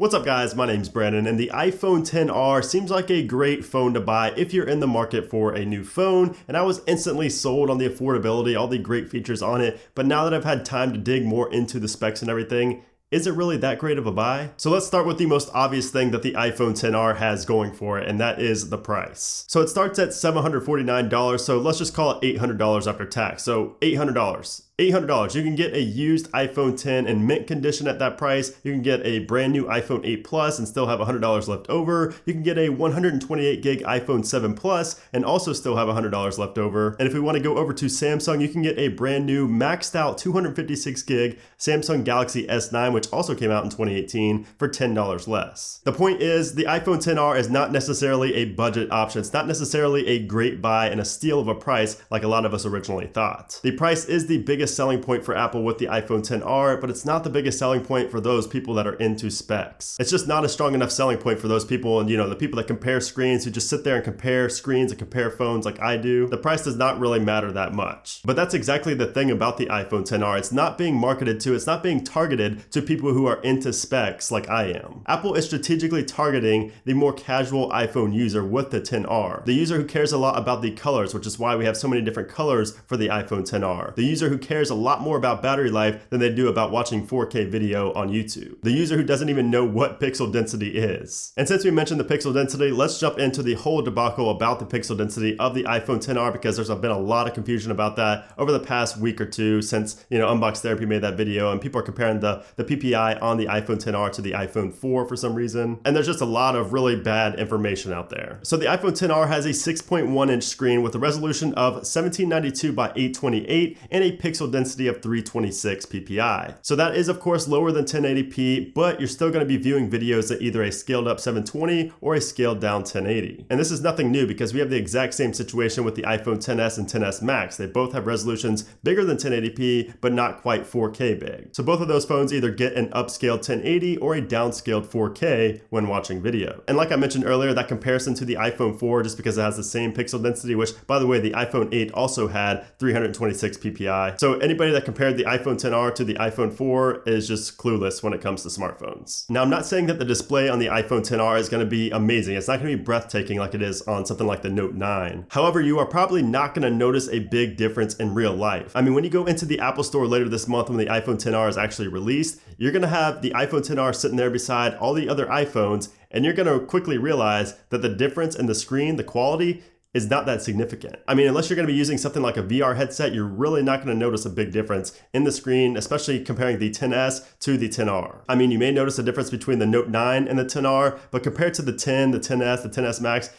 What's up guys, my name's Brandon and the iPhone XR seems like a great phone to buy if you're in the market for a new phone, and I was instantly sold on the affordability, all the great features on it, but now that I've had time to dig more into the specs and everything, is it really that great of a buy? So let's start with the most obvious thing that the iPhone XR has going for it, and that is the price. So it starts at $749, so let's just call it $800 after tax, so $800. $800. You can get a used iPhone X in mint condition at that price. You can get a brand new iPhone 8 Plus and still have $100 left over. You can get a 128 gig iPhone 7 Plus and also still have $100 left over. And if we want to go over to Samsung, you can get a brand new maxed out 256 gig Samsung Galaxy S9, which also came out in 2018 for $10 less. The point is, the iPhone XR is not necessarily a budget option. It's not necessarily a great buy and a steal of a price like a lot of us originally thought. The price is the biggest selling point for Apple with the iPhone XR, but it's not the biggest selling point for those people that are into specs. It's just not a strong enough selling point for those people, and the people that compare screens, who just sit there and compare screens and compare phones like I do. The price does not really matter that much. But that's exactly the thing about the iPhone XR. It's not being marketed to, it's not being targeted to people who are into specs like I am. Apple is strategically targeting the more casual iPhone user with the XR. The user who cares a lot about the colors, which is why we have so many different colors for the iPhone XR. The user who cares a lot more about battery life than they do about watching 4K video on YouTube. The user who doesn't even know what pixel density is. And since we mentioned the pixel density, let's jump into the whole debacle about the pixel density of the iPhone XR, because there's been a lot of confusion about that over the past week or two since, Unbox Therapy made that video, and people are comparing the PPI on the iPhone XR to the iPhone 4 for some reason. And there's just a lot of really bad information out there. So the iPhone XR has a 6.1 inch screen with a resolution of 1792 by 828 and a pixel density of 326 ppi. So that is of course lower than 1080p, but you're still going to be viewing videos at either a scaled up 720 or a scaled down 1080. And this is nothing new because we have the exact same situation with the iPhone XS and XS Max. They both have resolutions bigger than 1080p, but not quite 4K big. So both of those phones either get an upscaled 1080 or a downscaled 4K when watching video. And like I mentioned earlier, that comparison to the iPhone 4, just because it has the same pixel density, which by the way, the iPhone 8 also had 326 ppi. So anybody that compared the iPhone XR to the iPhone 4 is just clueless when it comes to smartphones. Now, I'm not saying that the display on the iPhone XR is going to be amazing. It's not going to be breathtaking like it is on something like the Note 9. However, you are probably not going to notice a big difference in real life. I mean, when you go into the Apple Store later this month when the iPhone XR is actually released, you're going to have the iPhone XR sitting there beside all the other iPhones, and you're going to quickly realize that the difference in the screen, the quality, is not that significant. I mean, unless you're going to be using something like a VR headset, you're really not going to notice a big difference in the screen, especially comparing the XS to the XR. I mean, you may notice a difference between the Note 9 and the XR, but compared to the 10, the XS, the XS Max,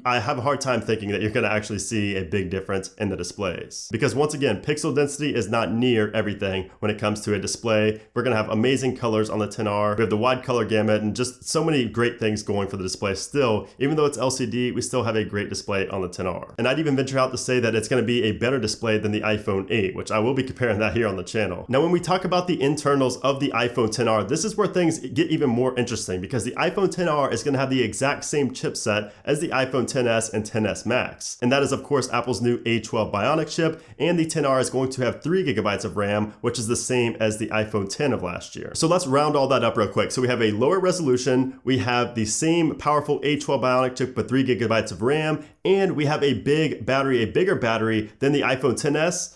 I have a hard time thinking that you're going to actually see a big difference in the displays. Because once again, pixel density is not near everything when it comes to a display. We're going to have amazing colors on the XR. We have the wide color gamut and just so many great things going for the display still. Even though it's LCD, we still have a great display on the XR. And I'd even venture out to say that it's going to be a better display than the iPhone 8, which I will be comparing that here on the channel. Now, when we talk about the internals of the iPhone XR, this is where things get even more interesting, because the iPhone XR is going to have the exact same chipset as the iPhone XS and XS Max. And that is, of course, Apple's new A12 Bionic chip, and the XR is going to have 3 gigabytes of RAM, which is the same as the iPhone X of last year. So let's round all that up real quick. So we have a lower resolution, we have the same powerful A12 Bionic chip but 3 gigabytes of RAM, and we have a big battery, a bigger battery than the iPhone XS.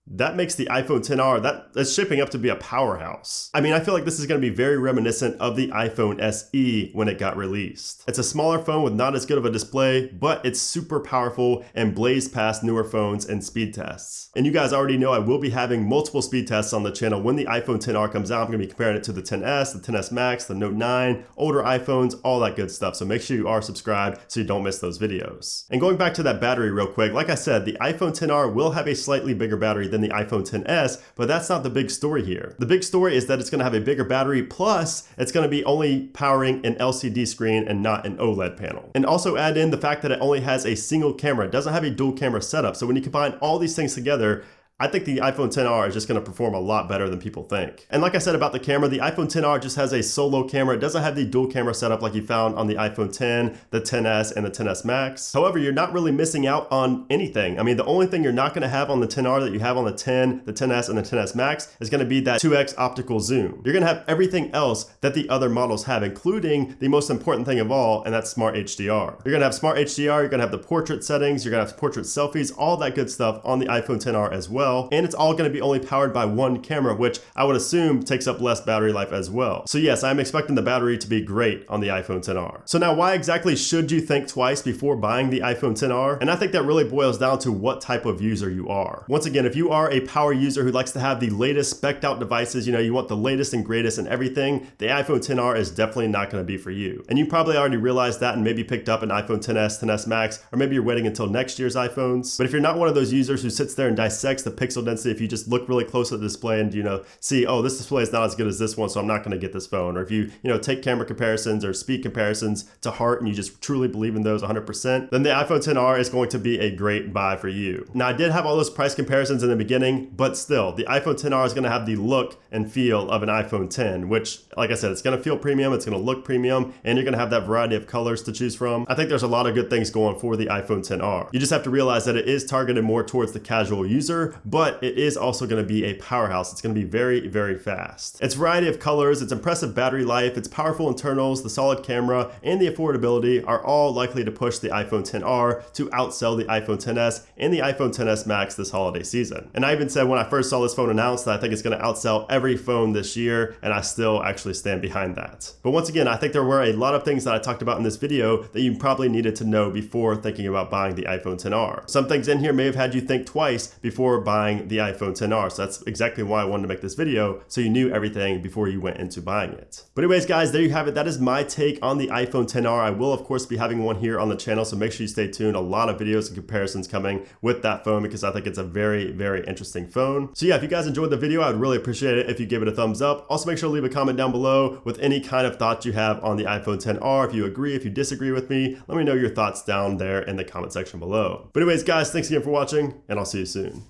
That makes the iPhone XR, that's shaping up to be a powerhouse. I mean, I feel like this is going to be very reminiscent of the iPhone SE when it got released. It's a smaller phone with not as good of a display, but it's super powerful and blazed past newer phones and speed tests. And you guys already know I will be having multiple speed tests on the channel when the iPhone XR comes out. I'm going to be comparing it to the XS, the XS Max, the Note 9, older iPhones, all that good stuff. So make sure you are subscribed so you don't miss those videos. And going back to that battery real quick, like I said, the iPhone XR will have a slightly bigger battery than the iPhone XS, but that's not the big story here. The big story is that it's going to have a bigger battery, plus it's going to be only powering an LCD screen and not an OLED panel. And also add in the fact that it only has a single camera. It doesn't have a dual camera setup. So when you combine all these things together, I think the iPhone XR is just going to perform a lot better than people think. And like I said about the camera, the iPhone XR just has a solo camera. It doesn't have the dual camera setup like you found on the iPhone X, the XS, and the XS Max. However, you're not really missing out on anything. I mean, the only thing you're not going to have on the XR that you have on the X, the XS, and the XS Max is going to be that 2x optical zoom. You're going to have everything else that the other models have, including the most important thing of all, and that's Smart HDR. You're going to have Smart HDR, you're going to have the portrait settings, you're going to have portrait selfies, all that good stuff on the iPhone XR as well. And it's all going to be only powered by one camera, which I would assume takes up less battery life as well. So yes, I'm expecting the battery to be great on the iPhone XR. So now why exactly should you think twice before buying the iPhone XR? And I think that really boils down to what type of user you are. Once again, if you are a power user who likes to have the latest spec'd out devices, you want the latest and greatest and everything, the iPhone XR is definitely not going to be for you. And you probably already realized that and maybe picked up an iPhone XS, XS Max, or maybe you're waiting until next year's iPhones. But if you're not one of those users who sits there and dissects the pixel density, if you just look really close at the display and see, oh, this display is not as good as this one, so I'm not going to get this phone. Or if you take camera comparisons or speed comparisons to heart and you just truly believe in those 100%, then the iPhone XR is going to be a great buy for you. Now, I did have all those price comparisons in the beginning, but still, the iPhone XR is going to have the look and feel of an iPhone X, which, like I said, it's going to feel premium, it's going to look premium, and you're going to have that variety of colors to choose from. I think there's a lot of good things going for the iPhone XR. You just have to realize that it is targeted more towards the casual user, but it is also going to be a powerhouse. It's going to be very, very fast. Its variety of colors, its impressive battery life, its powerful internals, the solid camera, and the affordability are all likely to push the iPhone XR to outsell the iPhone XS and the iPhone XS Max this holiday season. And I even said when I first saw this phone announced that I think it's going to outsell every phone this year, and I still actually stand behind that. But once again, I think there were a lot of things that I talked about in this video that you probably needed to know before thinking about buying the iPhone XR. Some things in here may have had you think twice before buying the iPhone XR, so that's exactly why I wanted to make this video, so you knew everything before you went into buying it. But anyways, guys, there you have it. That is my take on the iPhone XR. I will, of course, be having one here on the channel, so make sure you stay tuned. A lot of videos and comparisons coming with that phone because I think it's a very, very interesting phone. So yeah, if you guys enjoyed the video, I would really appreciate it if you give it a thumbs up. Also, make sure to leave a comment down below with any kind of thoughts you have on the iPhone XR. If you agree, if you disagree with me, let me know your thoughts down there in the comment section below. But anyways, guys, thanks again for watching, and I'll see you soon.